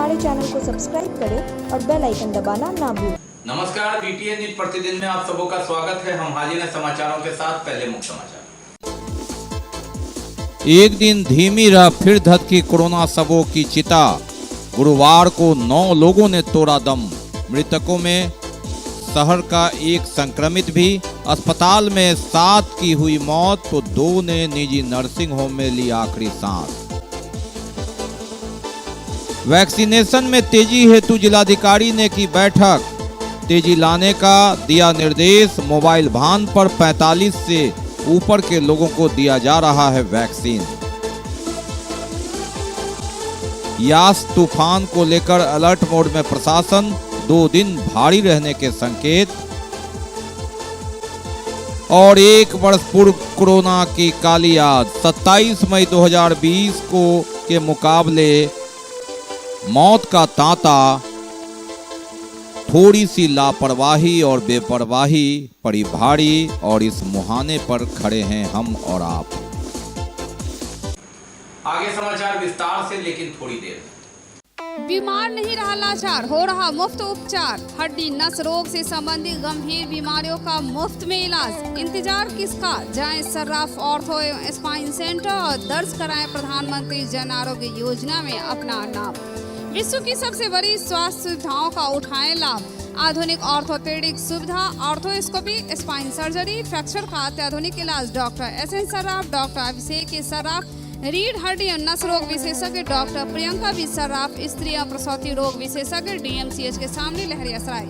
हमारे चैनल को सब्सक्राइब करें और बेल आइकन दबाना ना भूलें। नमस्कार, बीटीएन न्यूज प्रतिदिन में आप सबों का स्वागत है। हम हाजिर हैं समाचारों के साथ। पहले मुख्य समाचार। एक दिन धीमी रह फिर धधकी कोरोना सबों की चिता। गुरुवार को 9 लोगों ने तोड़ा दम। मृतकों में शहर का एक संक्रमित भी। अस्पताल में 7 की हुई मौत तो 2 ने निजी नर्सिंग होम में ली आखिरी सांस। वैक्सीनेशन में तेजी हेतु जिलाधिकारी ने की बैठक। तेजी लाने का दिया निर्देश। मोबाइल भान पर 45 से ऊपर के लोगों को दिया जा रहा है वैक्सीन। यास तूफान को लेकर अलर्ट मोड में प्रशासन। 2 दिन भारी रहने के संकेत। और 1 वर्ष पूर्व कोरोना की काली याद। 27 मई 2020 के मुकाबले मौत का तांता। थोड़ी सी लापरवाही और बेपरवाही पड़ी भारी और इस मुहाने पर खड़े हैं हम और आप। आगे समाचार विस्तार से, लेकिन थोड़ी देर। बीमार नहीं रहा लाचार, हो रहा मुफ्त उपचार। हड्डी नस रोग से संबंधित गंभीर बीमारियों का मुफ्त में इलाज। इंतजार किसका, जाएं सर्राफ ऑर्थो एवं स्पाइन सेंटर और दर्ज कराएं प्रधानमंत्री जन आरोग्य योजना में अपना नाम। विश्व की सबसे बड़ी स्वास्थ्य सुविधाओं का उठाएं लाभ। आधुनिक ऑर्थोपेडिक सुविधा, ऑर्थोस्कोपी, स्पाइन सर्जरी, फ्रैक्चर का अत्याधुनिक इलाज। डॉक्टर एसएन सर्राफ, डॉक्टर अभिषेक सर्राफ, रीढ़ हड्डी और नस रोग विशेषज्ञ डॉक्टर प्रियंका बी सर्राफ, स्त्री और प्रसूति रोग विशेषज्ञ डीएमसीएच के सामने लहरियासराय।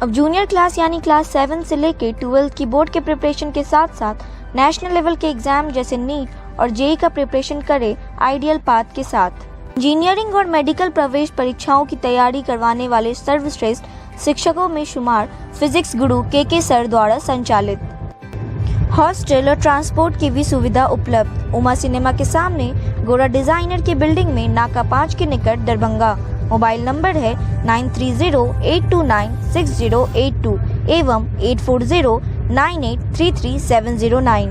अब जूनियर क्लास यानी क्लास 7 से लेकर 12th की बोर्ड के प्रिपरेशन के साथ साथ नेशनल लेवल के एग्जाम जैसे नीट और जेईई का प्रिपरेशन करे आइडियल पाथ के साथ। इंजीनियरिंग और मेडिकल प्रवेश परीक्षाओं की तैयारी करवाने वाले सर्वश्रेष्ठ शिक्षकों में शुमार फिजिक्स गुरु के सर द्वारा संचालित। हॉस्टल और ट्रांसपोर्ट की भी सुविधा उपलब्ध। उमा सिनेमा के सामने, गोरा डिजाइनर की बिल्डिंग में, नाका 5 के निकट, दरभंगा। मोबाइल नंबर है 9308296082 एवं 8409833709।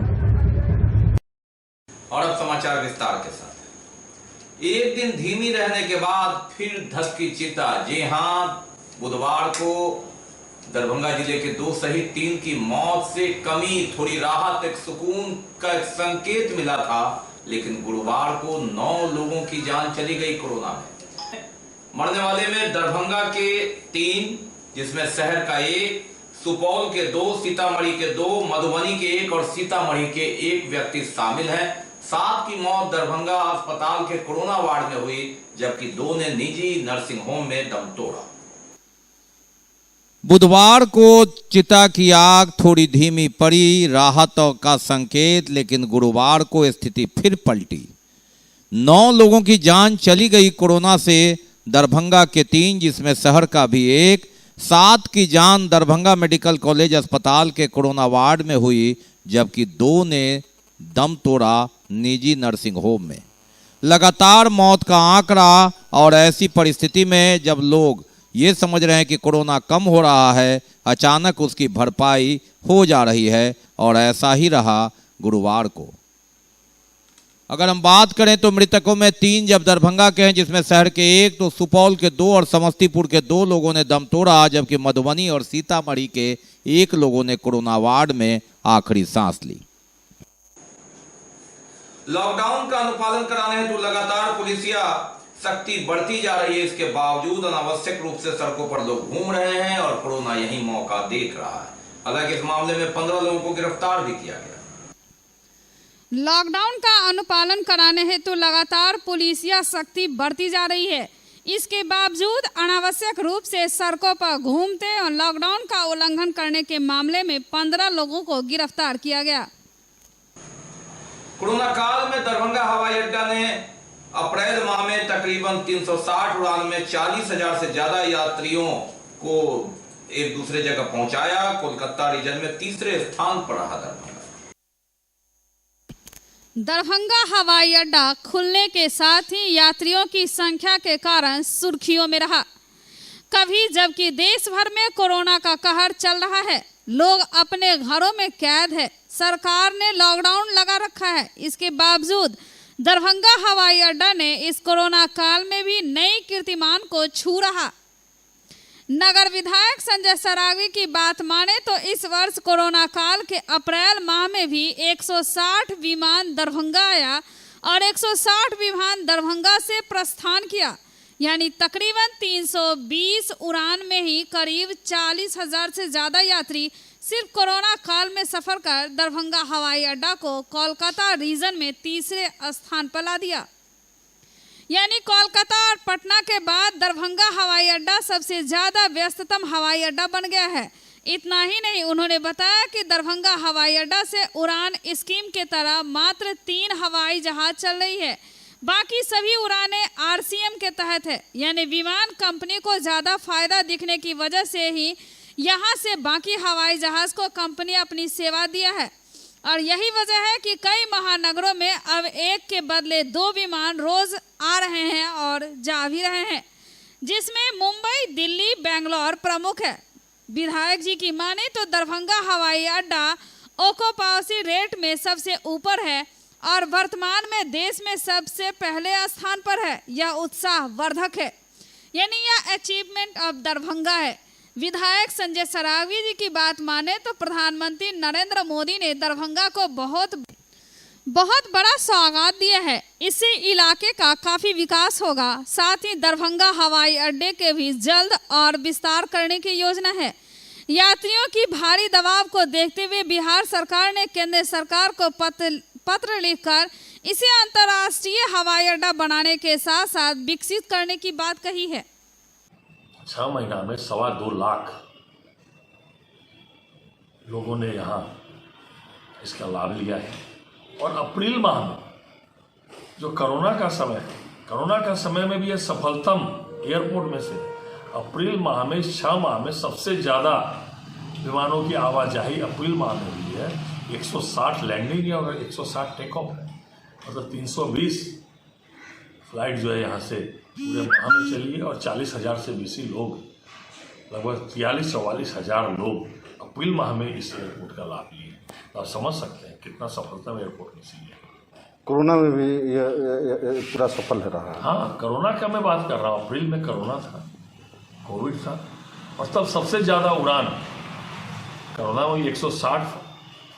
और अब समाचार विस्तार के साथ। एक दिन धीमी रहने के बाद फिर धधकी चिता। जी हां, बुधवार को दरभंगा जिले के 2 सहित 3 की मौत से कमी, थोड़ी राहत, एक सुकून का एक संकेत मिला था। लेकिन गुरुवार को 9 लोगों की जान चली गई कोरोना में। मरने वाले में दरभंगा के 3, जिसमें शहर का 1, सुपौल के 2, सीतामढ़ी के 2, मधुबनी के 1 और सीतामढ़ी के 1 व्यक्ति शामिल हैं। 7 की मौत दरभंगा अस्पताल के कोरोना वार्ड में हुई, जबकि 2 ने निजी नर्सिंग होम में दम तोड़ा। बुधवार को चिता की आग थोड़ी धीमी पड़ी, राहत का संकेत। लेकिन गुरुवार को स्थिति फिर पलटी। 9 लोगों की जान चली गई कोरोना से। दरभंगा के 3, जिसमें शहर का भी 1। 7 की जान दरभंगा मेडिकल कॉलेज अस्पताल के कोरोना वार्ड में हुई, जबकि 2 ने दम तोड़ा निजी नर्सिंग होम में। लगातार मौत का आंकड़ा। और ऐसी परिस्थिति में जब लोग ये समझ रहे हैं कि कोरोना कम हो रहा है, अचानक उसकी भरपाई हो जा रही है। और ऐसा ही रहा गुरुवार को। अगर हम बात करें तो मृतकों में 3 जब दरभंगा के हैं, जिसमें शहर के 1, तो सुपौल के 2 और समस्तीपुर के 2 लोगों ने दम तोड़ा, जबकि मधुबनी और सीतामढ़ी के 1 लोगों ने कोरोना वार्ड में आखिरी सांस ली। लॉकडाउन का अनुपालन कराने हेतु लगातार पुलिसिया सख्ती बढ़ती जा रही है। इसके बावजूद अनावश्यक रूप से सड़कों पर लोग घूम रहे हैं और कोरोना यही मौका देख रहा है। हालांकि इस मामले में 15 लोगों को गिरफ्तार भी किया गया। लॉकडाउन का अनुपालन कराने हेतु लगातार पुलिसिया सख्ती बढ़ती जा रही है। इसके बावजूद अनावश्यक रूप से सड़कों पर घूमते और लॉकडाउन का उल्लंघन करने के मामले में 15 लोगों को गिरफ्तार किया गया। कोरोना काल में दरभंगा हवाई अड्डा ने अप्रैल माह में तकरीबन 360 उड़ान में 40,000 से ज्यादा यात्रियों को एक दूसरे जगह पहुंचाया। कोलकाता रीजन में 3रे स्थान पर रहा दरभंगा हवाई अड्डा खुलने के साथ ही यात्रियों की संख्या के कारण सुर्खियों में रहा। कभी जबकि देश भर में कोरोना का कहर चल रहा है, लोग अपने घरों में कैद है, सरकार ने लॉकडाउन लगा रखा है, इसके बावजूद दरभंगा हवाई अड्डा ने इस कोरोना काल में भी नई कीर्तिमान को छू रहा। नगर विधायक संजय सरावगी की बात माने तो इस वर्ष कोरोना काल के अप्रैल माह में भी 160 विमान दरभंगा आया और 160 विमान दरभंगा से प्रस्थान किया, यानी तकरीबन 320 उड़ान में ही करीब 40,000 से ज्यादा यात्री सिर्फ कोरोना काल में सफर कर दरभंगा हवाई अड्डा को कोलकाता रीजन में तीसरे स्थान पर ला दिया। यानी कोलकाता और पटना के बाद दरभंगा हवाई अड्डा सबसे ज्यादा व्यस्ततम हवाई अड्डा बन गया है। इतना ही नहीं, उन्होंने बताया कि दरभंगा हवाई अड्डा से उड़ान स्कीम के तरह मात्र 3 हवाई जहाज चल रही है, बाकी सभी उड़ानें आरसीएम के तहत है। यानी विमान कंपनी को ज्यादा फायदा दिखने की वजह से ही यहाँ से बाकी हवाई जहाज को कंपनी अपनी सेवा दिया है और यही वजह है कि कई महानगरों में अब एक के बदले 2 विमान रोज आ रहे हैं और जा भी रहे हैं, जिसमें मुंबई, दिल्ली, बेंगलोर प्रमुख है। विधायक जी की माने तो दरभंगा हवाई अड्डा ऑक्यूपेंसी रेट में सबसे ऊपर है और वर्तमान में देश में सबसे पहले स्थान पर है। यह उत्साहवर्धक है, यानी यह अचीवमेंट ऑफ दरभंगा है। विधायक संजय सरावगी जी की बात माने तो प्रधानमंत्री नरेंद्र मोदी ने दरभंगा को बहुत बड़ा सौगात दिया है। इससे इलाके का काफी विकास होगा। साथ ही दरभंगा हवाई अड्डे के भी जल्द और विस्तार करने की योजना है। यात्रियों की भारी दबाव को देखते हुए बिहार सरकार ने केंद्र सरकार को पत्र लिखकर इसे अंतर्राष्ट्रीय हवाई अड्डा बनाने के साथ साथ विकसित करने की बात कही है। 6 महीना में 2.25 लाख लोगों ने यहाँ इसका लाभ लिया है और अप्रैल माह में जो कोरोना का समय में भी ये सफलतम एयरपोर्ट में से अप्रैल माह में 6 माह में सबसे ज़्यादा विमानों की आवाजाही अप्रैल माह में हुई है। 160 लैंडिंग है और 160 टेक ऑफ है, मतलब 320 फ्लाइट जो है यहाँ से पूरे माह में चली है और 40,000 से बेसी लोग, लगभग 43-44 हज़ार लोग अप्रैल माह में इस एयरपोर्ट का लाभ लिए। तो आप समझ सकते हैं कितना सफलतम एयरपोर्ट में से है। कोरोना में भी ये पूरा सफल रहा है। हाँ, कोरोना का मैं बात कर रहा हूँ। अप्रैल में कोरोना था, कोविड था और तब सबसे ज़्यादा उड़ान कोरोना में 160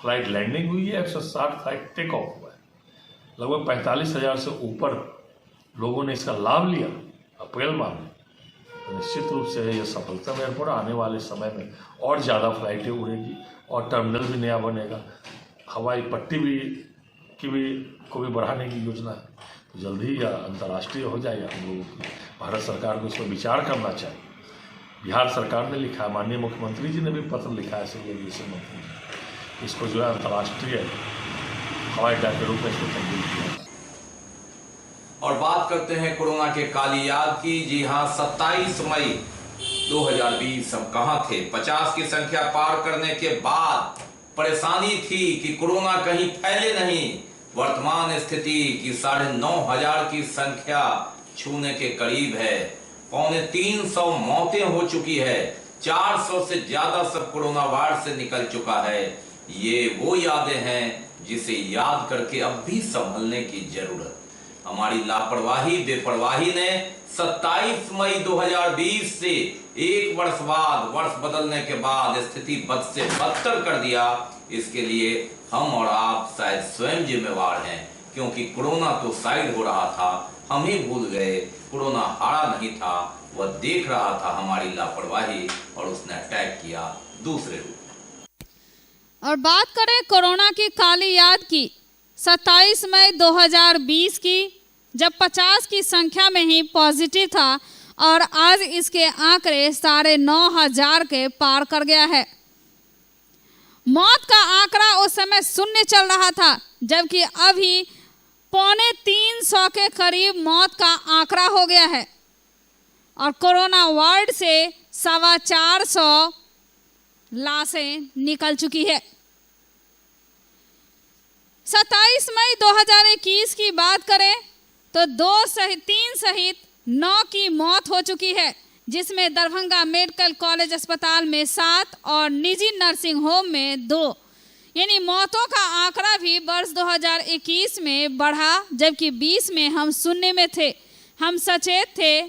फ्लाइट लैंडिंग हुई है, 160 फ्लाइट टेक ऑफ हुआ है। लगभग 45,000 से ऊपर लोगों ने इसका लाभ लिया अप्रैल माह में। तो निश्चित रूप से यह सफलतम एयरपोर्ट आने वाले समय में और ज़्यादा फ्लाइटें उड़ेगी और टर्मिनल भी नया बनेगा। हवाई पट्टी को भी बढ़ाने की योजना है। तो जल्दी ही यह अंतर्राष्ट्रीय हो जाएगा। हम लोगों की भारत सरकार को इस पर विचार करना चाहिए। बिहार सरकार ने लिखा है, माननीय मुख्यमंत्री जी ने भी पत्र लिखा है सिविल एविएशन मंत्री जी, इसको जो है अंतर्राष्ट्रीय हवाई अड्डा के रूप में इसको तब्दील किया। और बात करते हैं कोरोना के काली याद की। जी हाँ, 27 मई 2020 हम कहाँ थे। 50 की संख्या पार करने के बाद परेशानी थी कि कोरोना कहीं फैले नहीं। वर्तमान स्थिति की 9,500 की संख्या छूने के करीब है। 250 मौतें हो चुकी है। 400 से ज्यादा सब कोरोना वार्ड से निकल चुका है। ये वो यादें हैं जिसे याद करके अब भी संभलने की जरूरत। हमारी लापरवाही, बेपरवाही ने 27 मई 2020 से 1 वर्ष बाद, वर्ष बदलने के बाद स्थिति बद से बदतर कर दिया। इसके लिए हम और आप शायद स्वयं जिम्मेवार हैं, क्योंकि कोरोना तो साइड हो रहा था, हम ही भूल गए। कोरोना हारा नहीं था, वह देख रहा था हमारी लापरवाही और उसने अटैक किया दूसरे रूप। और बात करें कोरोना की काली याद की, 27 मई 2020 की, जब 50 की संख्या में ही पॉजिटिव था और आज इसके आंकड़े 9,500 के पार कर गया है। मौत का आंकड़ा उस समय शून्य चल रहा था, जबकि अभी 250 के करीब मौत का आंकड़ा हो गया है और कोरोना वार्ड से 425 लाशें निकल चुकी है। 27 मई 2021 की बात करें तो 3 सहित 9 की मौत हो चुकी है, जिसमें दरभंगा मेडिकल कॉलेज अस्पताल में 7 और निजी नर्सिंग होम में 2, यानी मौतों का आंकड़ा भी वर्ष 2021 में बढ़ा, जबकि 20 में हम सुनने में थे। हम सचेत थे,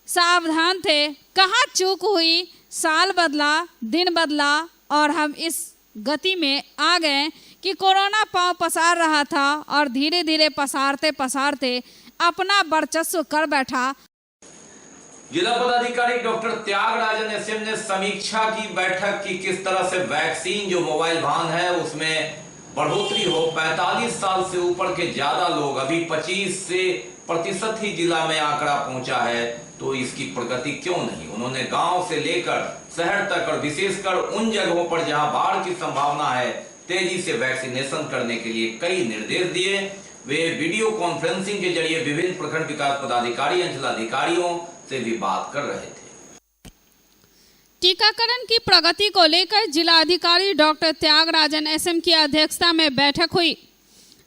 सावधान थे। कहाँ चूक हुई? साल बदला, दिन बदला और हम इस गति में आ गए कि कोरोना पांव पसार रहा था और धीरे धीरे पसारते पसारते अपना वर्चस्व कर बैठा। जिला पदाधिकारी डॉक्टर त्यागराजन एसएम ने समीक्षा की बैठक की, किस तरह से वैक्सीन जो मोबाइल वाहन है उसमें बढ़ोतरी हो। 45 साल से ऊपर के ज्यादा लोग, अभी 25% ही जिला में आंकड़ा पहुंचा है, तो इसकी प्रगति क्यों नहीं। उन्होंने गांव से लेकर शहर तक और विशेषकर उन जगहों पर जहां बाढ़ की संभावना है तेजी से वैक्सीनेशन करने के लिए कई निर्देश दिए। वे वीडियो कॉन्फ्रेंसिंग के जरिए विभिन्न प्रखंड विकास पदाधिकारी, अंचलाधिकारियों से भी बात कर रहे थे। टीकाकरण की प्रगति को लेकर जिलाधिकारी डॉक्टर त्यागराजन एसएम की अध्यक्षता में बैठक हुई।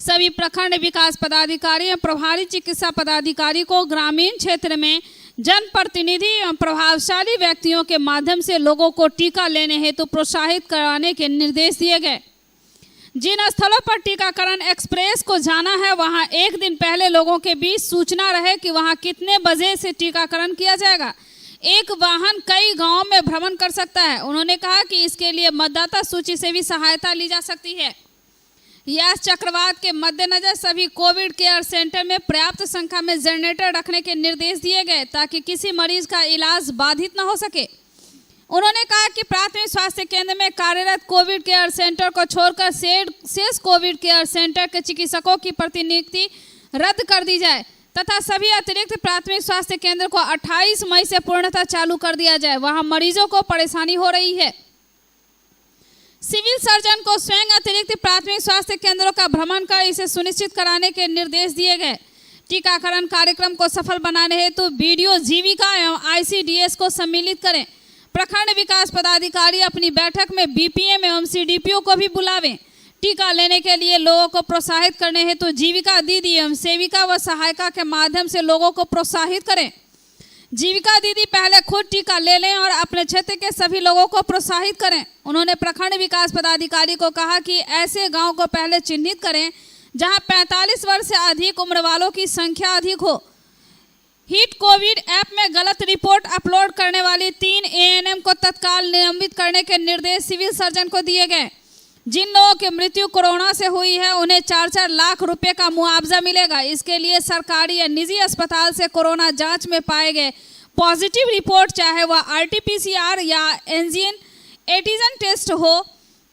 सभी प्रखंड विकास पदाधिकारी एवं प्रभारी चिकित्सा पदाधिकारी को ग्रामीण क्षेत्र में जनप्रतिनिधि एवं प्रभावशाली व्यक्तियों के माध्यम से लोगों को टीका लेने हेतु प्रोत्साहित कराने के निर्देश दिए गए। जिन स्थलों पर टीकाकरण एक्सप्रेस को जाना है, वहां एक दिन पहले लोगों के बीच सूचना रहे कि वहां कितने बजे से टीकाकरण किया जाएगा। एक वाहन कई गांवों में भ्रमण कर सकता है। उन्होंने कहा कि इसके लिए मतदाता सूची से भी सहायता ली जा सकती है। यास चक्रवात के मद्देनजर सभी कोविड केयर सेंटर में पर्याप्त संख्या में जनरेटर रखने के निर्देश दिए गए ताकि किसी मरीज का इलाज बाधित न हो सके। उन्होंने कहा कि प्राथमिक स्वास्थ्य केंद्र में कार्यरत कोविड केयर सेंटर को छोड़कर शेष कोविड केयर सेंटर के चिकित्सकों की प्रतिनियुक्ति रद्द कर दी जाए तथा सभी अतिरिक्त प्राथमिक स्वास्थ्य केंद्र को 28 मई से पूर्णतः चालू कर दिया जाए। वहां मरीजों को परेशानी हो रही है। सिविल सर्जन को स्वयं अतिरिक्त प्राथमिक स्वास्थ्य केंद्रों का भ्रमण कर इसे सुनिश्चित कराने के निर्देश दिए गए। टीकाकरण कार्यक्रम को सफल बनाने हेतु बीडीओ, जीविका एवं आईसीडीएस को सम्मिलित करें। प्रखंड विकास पदाधिकारी अपनी बैठक में बीपीएम एवं सीडीपीओ को भी बुलावें। टीका लेने के लिए लोगों को प्रोत्साहित करने हेतु जीविका दीदी एवं सेविका व सहायिका के माध्यम से लोगों को प्रोत्साहित करें। जीविका दीदी पहले खुद टीका ले लें और अपने क्षेत्र के सभी लोगों को प्रोत्साहित करें। उन्होंने प्रखंड विकास पदाधिकारी को कहा कि ऐसे गांव को पहले चिन्हित करें जहां 45 वर्ष से अधिक उम्र वालों की संख्या अधिक हो। हिट कोविड ऐप में गलत रिपोर्ट अपलोड करने वाली 3 एएनएम को तत्काल निलंबित करने के निर्देश सिविल सर्जन को दिए गए। जिन लोगों की मृत्यु कोरोना से हुई है उन्हें 4-4 लाख रुपए का मुआवजा मिलेगा। इसके लिए सरकारी या निजी अस्पताल से कोरोना जांच में पाए गए पॉजिटिव रिपोर्ट, चाहे वह आरटीपीसीआर या एंटीजन टेस्ट हो,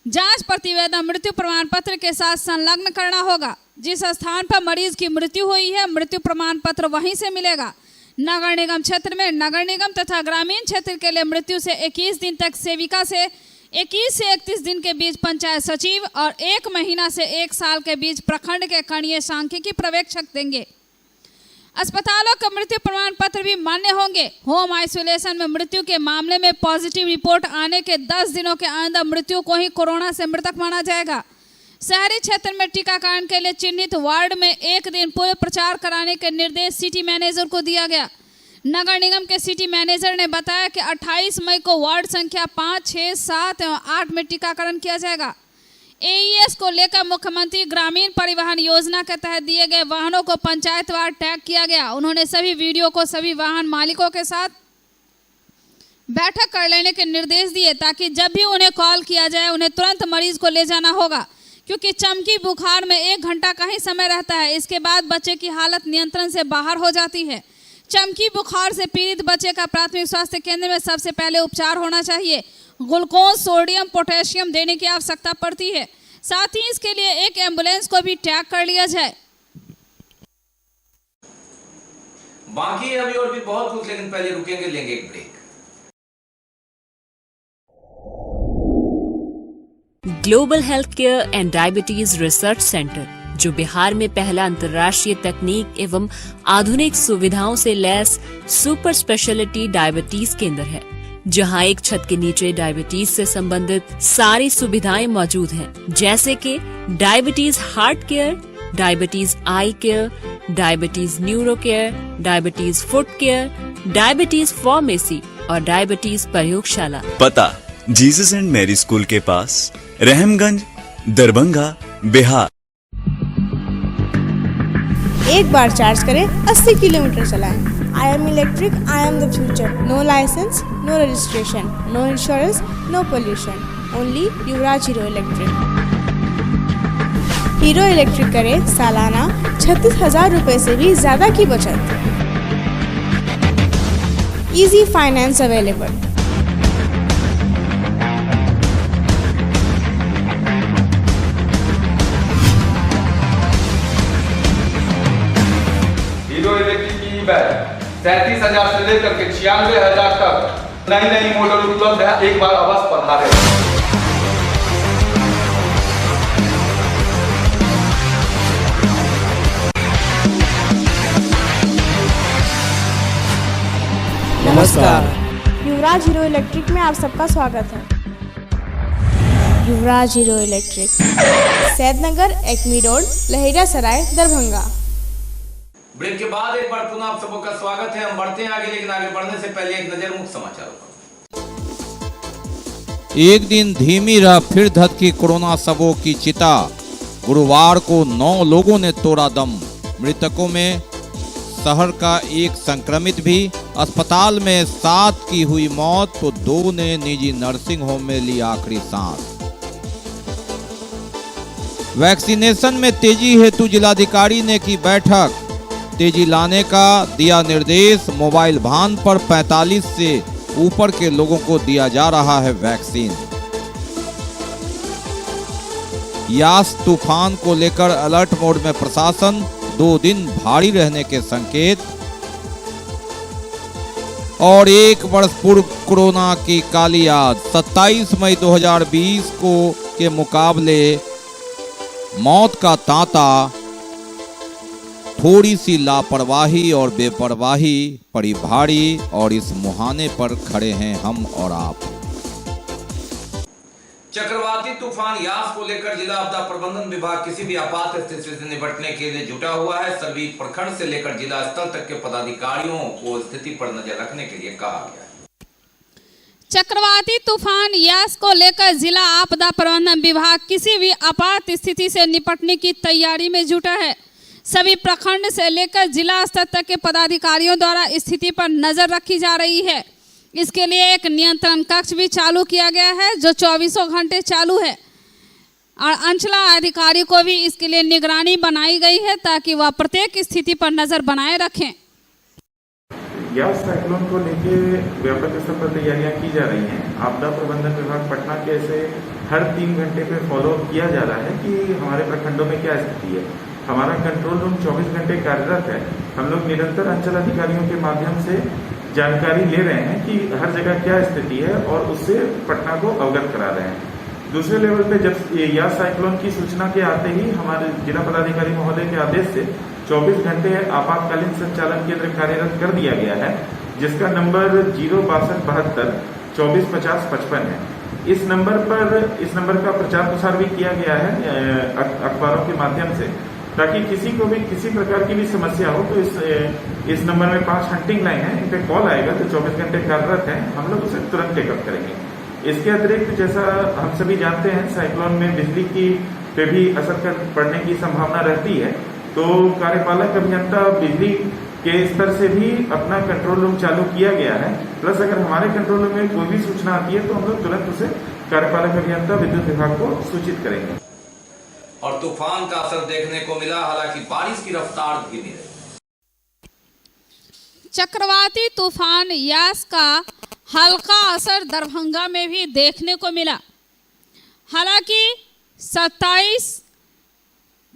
जांच प्रतिवेदन मृत्यु प्रमाण पत्र के साथ संलग्न करना होगा। जिस स्थान पर मरीज की मृत्यु हुई है मृत्यु प्रमाण पत्र वहीं से मिलेगा। नगर निगम क्षेत्र में नगर निगम तथा ग्रामीण क्षेत्र के लिए मृत्यु से 21 दिन तक सेविका से 21 से 31 दिन के बीच पंचायत सचिव और 1 महीना से 1 साल के बीच प्रखंड के कणीय सांख्यिकी पर्यवेक्षक देंगे। अस्पतालों का मृत्यु प्रमाण पत्र भी मान्य होंगे। होम आइसोलेशन में मृत्यु के मामले में पॉजिटिव रिपोर्ट आने के 10 दिनों के अंदर मृत्यु को ही कोरोना से मृतक माना जाएगा। शहरी क्षेत्र में टीकाकरण के लिए चिन्हित वार्ड में 1 दिन पूर्व प्रचार कराने के निर्देश सिटी मैनेजर को दिया गया। नगर निगम के सिटी मैनेजर ने बताया कि 28 मई को वार्ड संख्या 5, 6, 7 एवं 8 में टीकाकरण किया जाएगा। एईएस को लेकर मुख्यमंत्री ग्रामीण परिवहन योजना के तहत दिए गए वाहनों को पंचायतवार टैग किया गया। उन्होंने सभी वीडियो को सभी वाहन मालिकों के साथ बैठक कर लेने के निर्देश दिए ताकि जब भी उन्हें कॉल किया जाए उन्हें तुरंत मरीज को ले जाना होगा, क्योंकि चमकी बुखार में 1 घंटा का ही समय रहता है। इसके बाद बच्चे की हालत नियंत्रण से बाहर हो जाती है। चमकी बुखार से पीड़ित बच्चे का प्राथमिक स्वास्थ्य केंद्र में सबसे पहले उपचार होना चाहिए। ग्लूकोज, सोडियम, पोटेशियम देने की आवश्यकता पड़ती है। साथ ही इसके लिए एक एम्बुलेंस को भी टैग कर लिया जाए। बाकी अभी और भी बहुत कुछ, लेकिन पहले रुकेंगे, लेंगे एक break. Global health care and diabetes research centre, जो बिहार में पहला अंतर्राष्ट्रीय तकनीक एवं आधुनिक सुविधाओं से लैस सुपर स्पेशलिटी डायबिटीज केंद्र है, जहां एक छत के नीचे डायबिटीज से संबंधित सारी सुविधाएं मौजूद हैं, जैसे कि diabetes heart care, diabetes eye care, diabetes neuro care, diabetes foot care, diabetes pharmacy और डायबिटीज प्रयोगशाला। पता जीसस एंड मैरी स्कूल के पास, रहमगंज, दरभंगा, बिहार। एक बार चार्ज करें 80 किलोमीटर चलाएं। I am electric, I am the future. No licence, no registration, no insurance, no pollution. Only Yuvraj Hero Electric. Hero Electric करें सालाना 36,000 रुपए से भी ज्यादा की बचत। Easy finance available. Hero Electric की बैग 37,000 से लेकर के 96,000 तक नई नई मॉडल उपलब्ध है। एक बार अवश्य पधारें। नमस्कार। युवराज हीरो इलेक्ट्रिक में आप सबका स्वागत है। Yuvraj Hero Electric, Saidnagar, Acme road, Laheria Sarai, Darbhanga. Break के बाद एक बार पुनः आप सबका स्वागत है। हम बढ़ते हैं आगे, लेकिन आगे बढ़ने से पहले एक नजर मुख्य समाचारों पर। एक दिन धीमी रह फिर धधकी कोरोना सबों की चिता। गुरुवार को 9 लोगों ने तोड़ा दम। मृतकों में शहर का एक संक्रमित भी। अस्पताल में 7 की हुई मौत तो 2 ने निजी नर्सिंग होम में ली आखिरी सांस। वैक्सीनेशन में तेजी हेतु जिलाधिकारी ने की बैठक। तेजी लाने का दिया निर्देश। मोबाइल वाहन पर 45 से ऊपर के लोगों को दिया जा रहा है वैक्सीन। यास तूफान को लेकर अलर्ट मोड में प्रशासन। 2 दिन भारी रहने के संकेत। और 1 वर्ष पूर्व कोरोना की काली याद। 27 मई 2020 को के मुकाबले मौत का तांता। थोड़ी सी लापरवाही और बेपरवाही पड़ी भारी, और इस मुहाने पर खड़े हैं हम और आप। चक्रवाती तूफान यास को लेकर जिला आपदा प्रबंधन विभाग किसी भी आपात स्थिति से निपटने के लिए जुटा हुआ है। सभी प्रखंड से लेकर जिला स्तर तक के पदाधिकारियों को स्थिति पर नजर रखने के लिए कहा गया है। चक्रवाती तूफान यास को लेकर जिला आपदा प्रबंधन विभाग किसी भी आपात स्थिति से निपटने की तैयारी में जुटा है। सभी प्रखंड से लेकर जिला स्तर तक के पदाधिकारियों द्वारा स्थिति पर नजर रखी जा रही है। इसके लिए एक नियंत्रण कक्ष भी चालू किया गया है जो 24 घंटे चालू है, और अंचलाधिकारी को भी इसके लिए निगरानी बनाई गई है ताकि वह प्रत्येक स्थिति पर नजर बनाए रखें। यास साइक्लोन को लेके व्यापक स्तर पर तैयारियां की जा रही हैं। आपदा प्रबंधन विभाग पटना के ऐसे हर 3 घंटे पे फॉलो किया जा रहा है कि हमारे प्रखंडों में क्या स्थिति है। हमारा कंट्रोल रूम 24 घंटे कार्यरत है। हम लोग निरंतर अंचल अधिकारियों के माध्यम से जानकारी ले रहे हैं कि हर जगह क्या स्थिति है और उससे पटना को अवगत करा रहे हैं। दूसरे लेवल पे जब यास साइक्लोन की सूचना के आते ही हमारे जिला पदाधिकारी महोदय के आदेश से 24 घंटे आपातकालीन संचालन केंद्र कार्यरत कर दिया गया है, जिसका नंबर 06272 24 50 55 है। इस नंबर का प्रचार प्रसार भी किया गया है अखबारों के माध्यम से, ताकि किसी को भी किसी प्रकार की भी समस्या हो तो इस नंबर में 5 हंटिंग लाइन है, इन पे कॉल आएगा तो 24 घंटे कार्यरत है, हम लोग उसे तुरंत टेकअप करेंगे। इसके अतिरिक्त जैसा हम सभी जानते हैं साइक्लोन में बिजली की पे भी असर पड़ने की संभावना रहती है, तो कार्यपालक अभियंता बिजली के स्तर से भी अपना कंट्रोल रूम चालू किया गया है। प्लस अगर हमारे कंट्रोल रूम में कोई भी सूचना आती है तो हम लोग तुरंत उसे कार्यपालक अभियंता विद्युत विभाग को सूचित करेंगे। और तूफान का असर देखने को मिला, हालांकि बारिश की रफ्तार धीमी रही। चक्रवाती तूफान यास का हल्का असर दरभंगा में भी देखने को मिला। हालांकि 27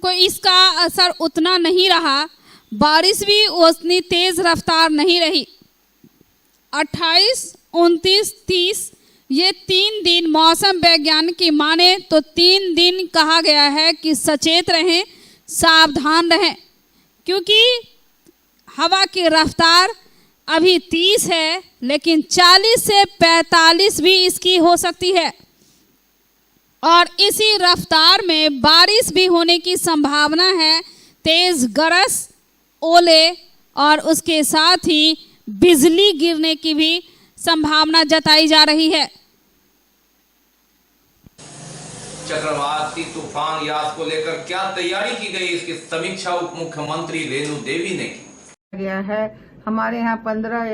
को इसका असर उतना नहीं रहा, बारिश भी उतनी तेज रफ्तार नहीं रही। 28, 29, 30 ये 3 दिन मौसम वैज्ञानिक की माने तो 3 दिन कहा गया है कि सचेत रहें, सावधान रहें, क्योंकि हवा की रफ्तार अभी 30 है, लेकिन 40 से 45 भी इसकी हो सकती है। और इसी रफ्तार में बारिश भी होने की संभावना है। तेज गरज, ओले और उसके साथ ही बिजली गिरने की भी संभावना जताई जा रही है। चक्रवाती तूफान यास को लेकर क्या तैयारी की गई, इसकी समीक्षा उप मुख्यमंत्री रेणु देवी ने की गया है। हमारे यहाँ 15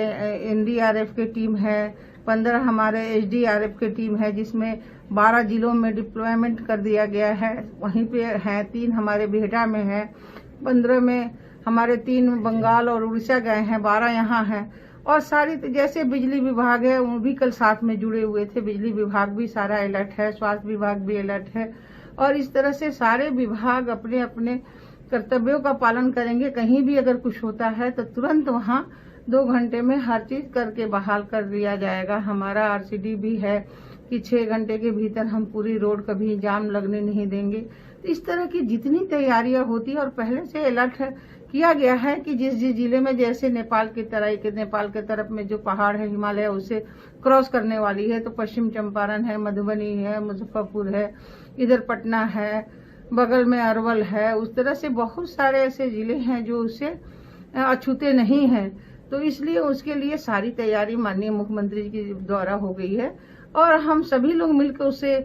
एनडीआरएफ की टीम है, 15 हमारे एसडीआरएफ की टीम है, जिसमें 12 जिलों में डिप्लॉयमेंट कर दिया गया है। वहीं पे हैं 3 हमारे बिहटा में है, 15 में हमारे 3 बंगाल और उड़ीसा गए हैं, 12 यहाँ हैं। और सारी जैसे बिजली विभाग है वो भी कल साथ में जुड़े हुए थे, बिजली विभाग भी सारा अलर्ट है, स्वास्थ्य विभाग भी अलर्ट है। और इस तरह से सारे विभाग अपने अपने कर्तव्यों का पालन करेंगे। कहीं भी अगर कुछ होता है तो तुरंत वहाँ 2 घंटे में हर चीज करके बहाल कर दिया जाएगा। हमारा आरसीडी भी है कि 6 घंटे के भीतर हम पूरी रोड कभी जाम लगने नहीं देंगे। तो इस तरह की जितनी तैयारियां होती है और पहले से अलर्ट किया गया है कि जिस जिले में जैसे नेपाल की तरफ में जो पहाड़ है हिमालय उसे क्रॉस करने वाली है, तो पश्चिम चंपारण है, मधुबनी है, मुजफ्फरपुर है, इधर पटना है, बगल में अरवल है। उस तरह से बहुत सारे ऐसे जिले हैं जो उससे अछूते नहीं हैं। तो इसलिए उसके लिए सारी तैयारी माननीय मुख्यमंत्री जी द्वारा हो गई है और हम सभी लोग मिलकर उससे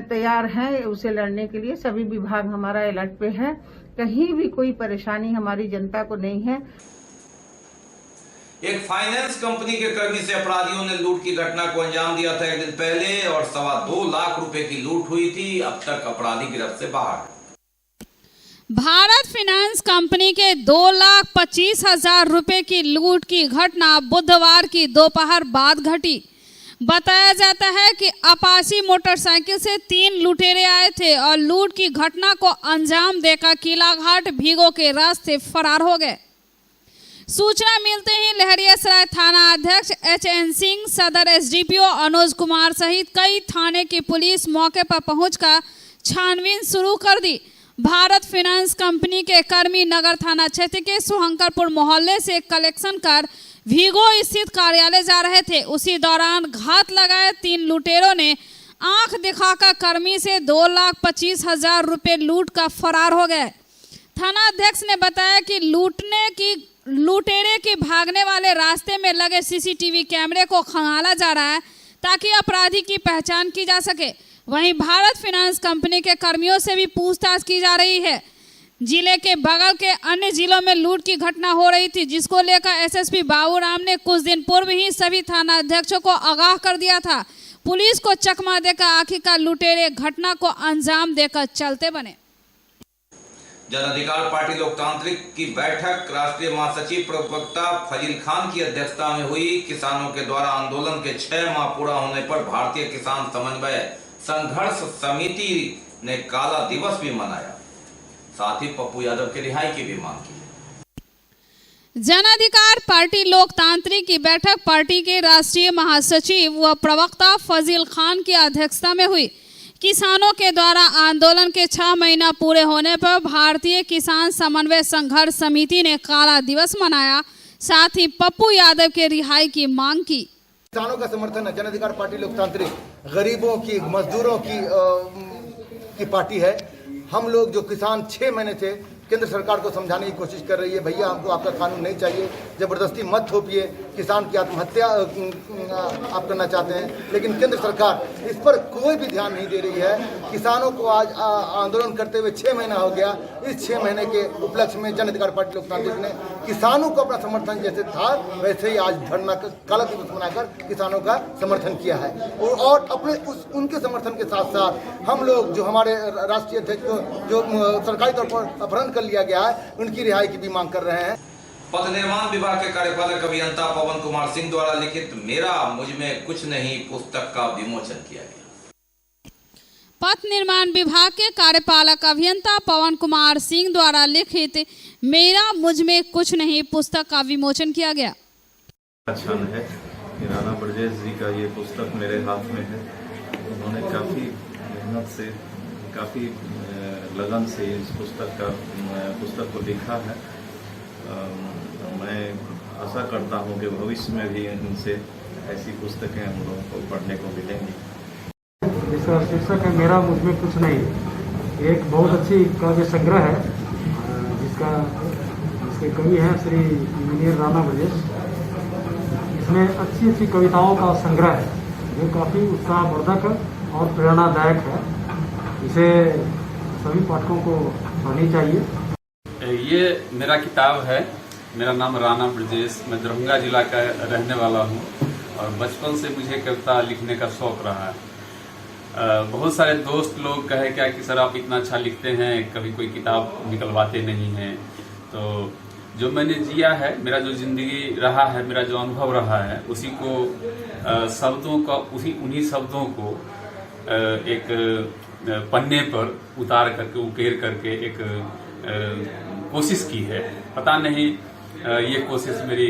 तैयार हैं। उसे लड़ने के लिए सभी विभाग हमारा अलर्ट पे है, कहीं भी कोई परेशानी हमारी जनता को नहीं है। एक फाइनेंस कंपनी के कर्मी से अपराधियों ने लूट की घटना को अंजाम दिया था 1 दिन पहले और 2.25 लाख रुपए की लूट हुई थी। अब तक अपराधी गिरफ्त से बाहर है। भारत फाइनेंस कंपनी के 2,25,000 रुपए की लूट की घटना बुधवार की दोपहर बाद घटी। बताया जाता है कि अपाची मोटरसाइकिल से 3 लुटेरे आए थे और लूट की घटना को अंजाम देकर किलाघाट भीगो के रास्ते फरार हो गए। सूचना मिलते ही लहरियासराय थाना अध्यक्ष HN सिंह, सदर SDPO अनुज कुमार सहित कई थाने की पुलिस मौके पर पहुंचकर छानबीन शुरू कर दी। भारत फाइनेंस कंपनी के कर्मी नगर थाना क्षेत्र के सुहंकरपुर मोहल्ले से कलेक्शन कर भीगो स्थित कार्यालय जा रहे थे। उसी दौरान घात लगाए 3 लुटेरों ने आंख दिखाकर कर्मी से 2,25,000 रुपए लूट कर फरार हो गए। थाना अध्यक्ष ने बताया कि लुटेरे के भागने वाले रास्ते में लगे CCTV कैमरे को खंगाला जा रहा है ताकि अपराधी की पहचान की जा सके। वहीं भारत फाइनेंस कंपनी के कर्मियों से भी पूछताछ की जा रही है। जिले के बगल के अन्य जिलों में लूट की घटना हो रही थी, जिसको लेकर SSP बाबूराम ने कुछ दिन पूर्व ही सभी थाना अध्यक्षों को आगाह कर दिया था। पुलिस को चकमा देकर आखिरकार लुटेरे घटना को अंजाम देकर चलते बने। जन अधिकार पार्टी लोकतांत्रिक की बैठक राष्ट्रीय महासचिव प्रवक्ता फजील खान की अध्यक्षता में हुई। किसानों के द्वारा आंदोलन के 6 माह पूरा होने पर भारतीय किसान समन्वय संघर्ष समिति ने काला दिवस भी मनाया, साथ ही पप्पू यादव की रिहाई की भी मांग की। जन अधिकार पार्टी लोकतांत्रिक की बैठक पार्टी के राष्ट्रीय महासचिव व प्रवक्ता फजील खान की अध्यक्षता में हुई। किसानों के द्वारा आंदोलन के 6 महीना पूरे होने पर भारतीय किसान समन्वय संघर्ष समिति ने काला दिवस मनाया, साथ ही पप्पू यादव के रिहाई की मांग की। किसानों का समर्थन है। जन अधिकार पार्टी लोकतांत्रिक गरीबों की, मजदूरों की पार्टी है। हम लोग जो किसान 6 महीने से केंद्र सरकार को समझाने की कोशिश कर रही है, भैया हमको आपका कानून नहीं चाहिए, जबरदस्ती मत थोपिए, किसान की आत्महत्या आप करना चाहते हैं, लेकिन केंद्र सरकार इस पर कोई भी ध्यान नहीं दे रही है। किसानों को आज आंदोलन करते हुए 6 महीना हो गया। इस 6 महीने के उपलक्ष्य में जन अधिकार पार्टी लोकतांत्रिक ने किसानों को अपना समर्थन जैसे था वैसे ही आज धरना काला दिवस मनाकर किसानों का समर्थन किया है। और अपने उनके समर्थन के साथ साथ हम लोग जो हमारे राष्ट्रीय अध्यक्ष को जो सरकारी तौर पर अपहरण कर लिया गया है, उनकी रिहाई की भी मांग कर रहे हैं। पथ निर्माण विभाग के कार्यपालक अभियंता पवन कुमार सिंह द्वारा लिखित मेरा मुझ में कुछ नहीं पुस्तक का विमोचन किया गया। पथ निर्माण विभाग के कार्यपालक अभियंता पवन कुमार सिंह द्वारा लिखित मेरा मुझ में कुछ नहीं पुस्तक का विमोचन किया गया। अच्छा है कि राणा ब्रजेश जी का ये पुस्तक मेरे हाथ में है। उन्होंने काफ़ी मेहनत से, काफ़ी लगन से इस पुस्तक को लिखा है। मैं आशा करता हूँ कि भविष्य में भी इनसे ऐसी पुस्तकें हम लोगों को पढ़ने को मिलेंगी। इसका शीर्षक है मेरा मुझ में कुछ नहीं। एक बहुत अच्छी काव्य संग्रह है जिसके कवि हैं श्री इंजीनियर राणा ब्रजेश। इसमें अच्छी अच्छी कविताओं का संग्रह है जो काफ़ी उत्साहवर्धक और प्रेरणादायक है। इसे सभी पाठकों को पढ़नी चाहिए। ये मेरा किताब है। मेरा नाम राणा ब्रजेश, मैं दरभंगा जिला का रहने वाला हूँ और बचपन से मुझे कविता लिखने का शौक रहा है। बहुत सारे दोस्त लोग कहे क्या कि सर आप इतना अच्छा लिखते हैं, कभी कोई किताब निकलवाते नहीं हैं। तो जो मैंने जिया है, मेरा जो जिंदगी रहा है, मेरा जो अनुभव रहा है, उसी को शब्दों का उन्हीं शब्दों को एक पन्ने पर उतार करके उकेर करके एक कोशिश की है। पता नहीं ये कोशिश मेरी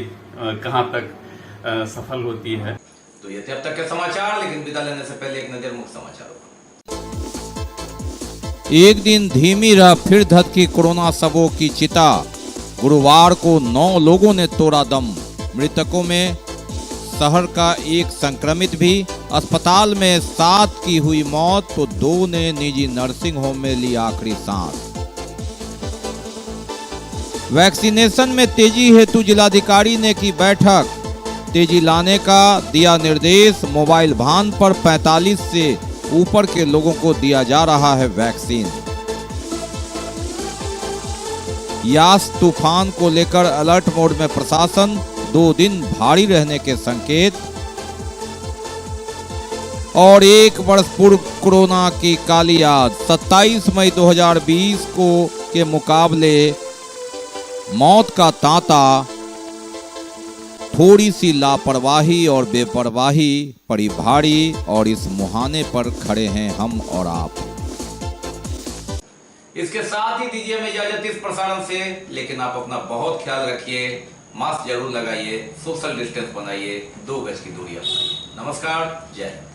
कहाँ तक सफल होती है। तो ये थे अब तक के समाचार, लेकिन विदा लेने से पहले एक नजर मुख्य समाचारों पर। एक दिन धीमी रह फिर धधकी कोरोना सबों की चिता। गुरुवार को 9 लोगों ने तोड़ा दम। मृतकों में शहर का एक संक्रमित भी। अस्पताल में 7 की हुई मौत तो 2 ने निजी नर्सिंग होम में ली आखिरी सांस। वैक्सीनेशन में तेजी हेतु जिलाधिकारी ने की बैठक। तेजी लाने का दिया निर्देश। मोबाइल वाहन पर 45 से ऊपर के लोगों को दिया जा रहा है वैक्सीन। यास तूफान को लेकर अलर्ट मोड में प्रशासन। 2 दिन भारी रहने के संकेत। और 1 वर्ष पूर्व कोरोना की काली याद। 27 मई 2020 को के मुकाबले मौत का तांता। थोड़ी सी लापरवाही और बेपरवाही पड़ी भारी और इस मुहाने पर खड़े हैं हम और आप। इसके साथ ही दीजिए हमें इजाजत इस प्रसारण से, लेकिन आप अपना बहुत ख्याल रखिए, मास्क जरूर लगाइए, सोशल डिस्टेंस बनाइए, 2 गज की दूरी अपनाइए। नमस्कार, जय हिंद।